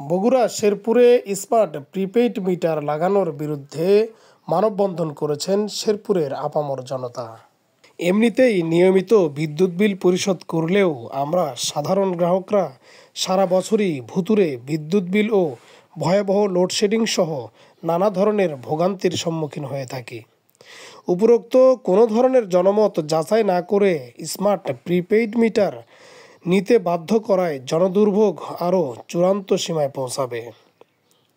বগুড়া শেরপুরে smart prepaid meter লাগানোর বিরুদ্ধে মানববন্ধন করেছেন শেরপুরের আপামর জনতা। এমনিতেই নিয়মিত বিদ্যুৎ বিল পরিশোধ করলেও আমরা সাধারণ গ্রাহকরা সারা বছরই ভুতুড়ে বিদ্যুৎ বিল ও ভয়াবহ লোডশেডিং সহ নানা ধরনের ভোগান্তির সম্মুখীন হয়ে থাকি। উপরোক্ত কোনো ধরনের জনমত যাচাই না করে স্মার্ট প্রিপেইড মিটার নিতে বাধ্য করায় জনদুর্ভোগ আরও চূড়ান্ত সীমায় পৌঁছাবে।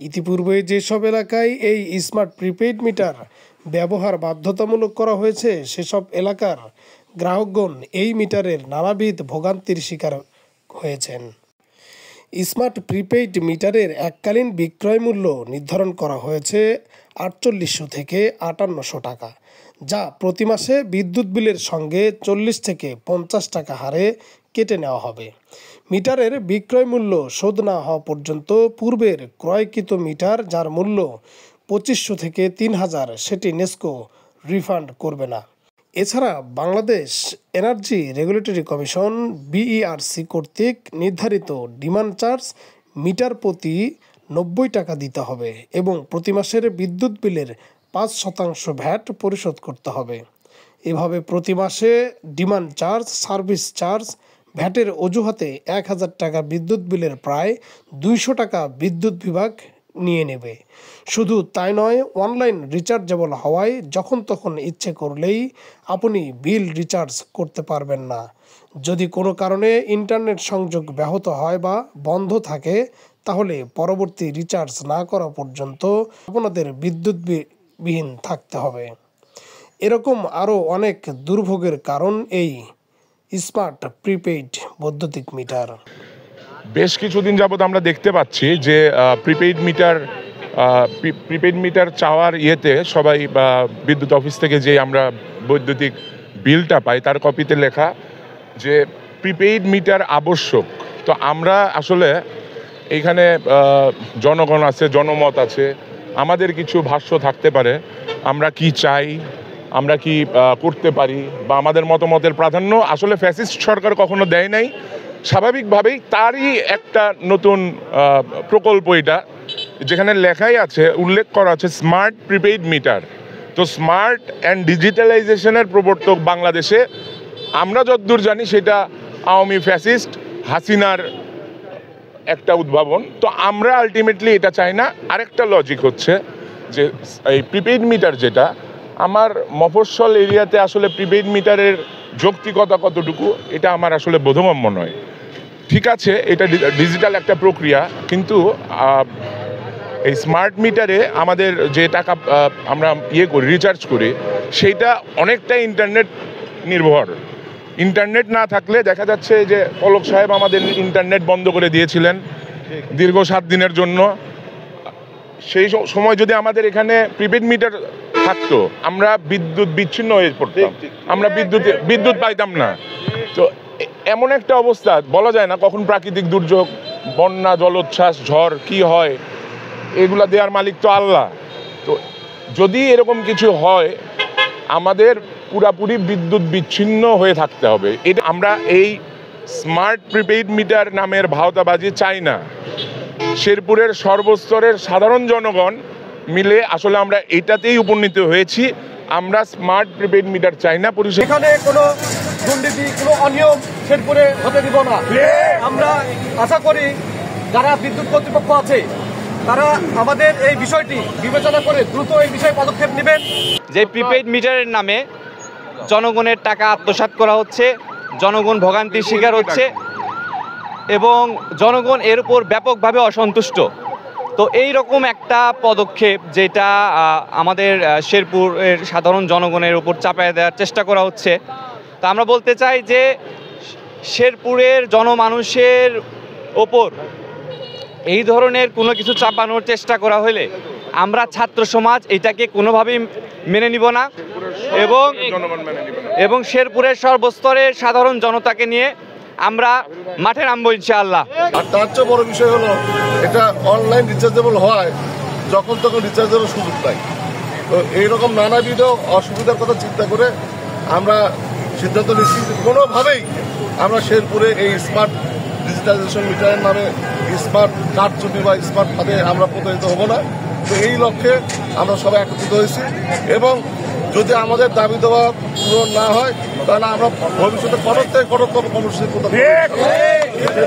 ইতিপূর্বে যেসব এলাকায় এই স্মার্ট প্রিপেইড মিটার ব্যবহার বাধ্যতামূলক করা হয়েছে সেসব এলাকার গ্রাহকগণ এই মিটারের নানাবিধ ভোগান্তির শিকার হয়েছেন। স্মার্ট প্রিপেইড মিটারের এককালীন বিক্রয় মূল্য নির্ধারণ করা হয়েছে ৪৮০০ থেকে ৫৮০০ টাকা, যা প্রতি মাসে বিদ্যুৎ বিলের সঙ্গে ৪০ থেকে ৫০ টাকা হারে কেটে নেওয়া হবে। মিটারের বিক্রয় মূল্য শোধ না হওয়া পর্যন্ত পূর্বের ক্রয়কৃত মিটার যার মূল্য ২৫০০ থেকে ৩০০০ সেটি নেসকো রিফান্ড করবে না। এছাড়া Bangladesh energy regulatory commission BERC কর্তৃক নির্ধারিত ডিমান্ড চার্জ মিটার প্রতি ৯০ টাকা দিতে হবে এবং প্রতি মাসের বিদ্যুৎ বিলের ৫% ভ্যাট পরিশোধ করতে হবে। এভাবে প্রতি মাসে ডিমান্ড চার্জ, সার্ভিস চার্জ, ভ্যাটের অজুহাতে ১০০০ টাকা বিদ্যুৎ বিলের প্রায় ২০০ টাকা বিদ্যুৎ বিভাগ নিয়ে নেবে। শুধু তাই নয়, অনলাইন রিচার্জেবল হওয়ায় যখন তখন ইচ্ছে করলেই আপনি বিল রিচার্জ করতে পারবেন না। যদি কোনো কারণে ইন্টারনেট সংযোগ ব্যাহত হয় বা বন্ধ থাকে তাহলে পরবর্তী রিচার্জ না করা পর্যন্ত আপনাদের বিদ্যুৎ বিহীন থাকতে হবে। এরকম আরও অনেক দুর্ভোগের কারণ এই স্মার্ট প্রিপেইড বৈদ্যুতিক মিটার। বেশ কিছুদিন যাবত আমরা দেখতে পাচ্ছি যে প্রিপেইড মিটার চাওয়ার ইয়েতে সবাই বিদ্যুৎ অফিস থেকে যে আমরা বৈদ্যুতিক বিলটা পাই তার কপিতে লেখা যে প্রিপেইড মিটার আবশ্যক। তো আমরা আসলে এইখানে জনগণ আছে, জনমত আছে, আমাদের কিছু ভাষ্য থাকতে পারে, আমরা কি চাই, আমরা কি করতে পারি বা আমাদের মতামতের প্রাধান্য আসলে ফ্যাসিস্ট সরকার কখনো দেয় নাই। স্বাভাবিকভাবেই তারই একটা নতুন প্রকল্প এটা, যেখানে লেখাই আছে, উল্লেখ করা আছে স্মার্ট প্রিপেইড মিটার। তো স্মার্ট অ্যান্ড ডিজিটালাইজেশনের প্রবর্তক বাংলাদেশে আমরা যতদূর জানি সেটা আওয়ামী ফ্যাসিস্ট হাসিনার একটা উদ্ভাবন। তো আমরা আলটিমেটলি এটা চাই না। আরেকটা লজিক হচ্ছে যে এই প্রিপেইড মিটার যেটা, আমার মফস্বল এরিয়াতে আসলে প্রিপেইড মিটারের যৌক্তিকতা কতটুকু এটা আমার আসলে বোধগম্য নয়। ঠিক আছে, এটা ডিজিটাল একটা প্রক্রিয়া, কিন্তু এই স্মার্ট মিটারে আমাদের যে টাকা আমরা করি, রিচার্জ করি, সেইটা অনেকটা ইন্টারনেট নির্ভর। ইন্টারনেট না থাকলে দেখা যাচ্ছে যে পলক সাহেব আমাদের ইন্টারনেট বন্ধ করে দিয়েছিলেন দীর্ঘ ৭ দিনের জন্য। সেই সময় যদি আমাদের এখানে প্রিপেইড মিটার থাকতো আমরা বিদ্যুৎ বিচ্ছিন্ন হয়ে পড়তাম, আমরা বিদ্যুৎ পাইতাম না। তো এমন একটা অবস্থা, বলা যায় না কখন প্রাকৃতিক দুর্যোগ, বন্যা, জলোচ্ছ্বাস, ঝড় কি হয়, এগুলা দেওয়ার মালিক তো আল্লাহ। তো যদি এরকম কিছু হয় আমাদের পুরাপুরি বিদ্যুৎ বিচ্ছিন্ন হয়ে থাকতে হবে। এটা আমরা এই স্মার্ট প্রিপেইড মিটার নামের ভাওতাবাজি চাই না। শেরপুরের সর্বস্তরের সাধারণ জনগণ মিলে আসলে আমরা এটাতেই উপনীত হয়েছি, আমরা স্মার্ট প্রিপেইড মিটার চাই না। এখানে কোনো দুর্নীতি, কোনো অনিয়ম শেরপুরে হতে দিব না। আমরা আশা করি যারা বিদ্যুৎ কর্তৃপক্ষ আছে তারা আমাদের এই বিষয়টি বিবেচনা করে দ্রুত এই বিষয়ে পদক্ষেপ নেবেন। যে প্রিপেইড মিটারের নামে জনগণের টাকা আত্মসাৎ করা হচ্ছে, জনগণ ভোগান্তির শিকার হচ্ছে এবং জনগণ এর উপর ব্যাপকভাবে অসন্তুষ্ট। তো এই রকম একটা পদক্ষেপ যেটা আমাদের শেরপুরের সাধারণ জনগণের উপর চাপায় দেওয়ার চেষ্টা করা হচ্ছে, তা আমরা বলতে চাই যে শেরপুরের জনমানুষের ওপর এই ধরনের কোনো কিছু চাপানোর চেষ্টা করা হলে আমরা ছাত্র সমাজ এটাকে কোনোভাবেই মেনে নিব না এবং শেরপুরের সর্বস্তরের সাধারণ জনতাকে নিয়ে আমরা মাঠে নামবো ইনশাআল্লাহ। আর তার চেয়ে বড় বিষয় হলো এটা অনলাইন রিচার্জেবল হয়, যখন তখন রিচার্জের সুযোগ পাই। তো এইরকম নানাবিধ অসুবিধার কথা চিন্তা করে আমরা সিদ্ধান্ত নিচ্ছি কোনোভাবেই আমরা শেরপুরে এই স্মার্ট ডিজিটাইজেশন মিটারের নামে স্মার্ট কারচুপি বা স্মার্ট খাতে আমরা প্রতারিত হব না। তো এই লক্ষ্যে আমরা সবাই একত্রিত হয়েছি এবং যদি আমাদের দাবি দেওয়া পূরণ না হয় তাহলে আমরা ভবিষ্যতে কঠোর থেকে কঠোরতম কর্মসূচি প্রদান করব।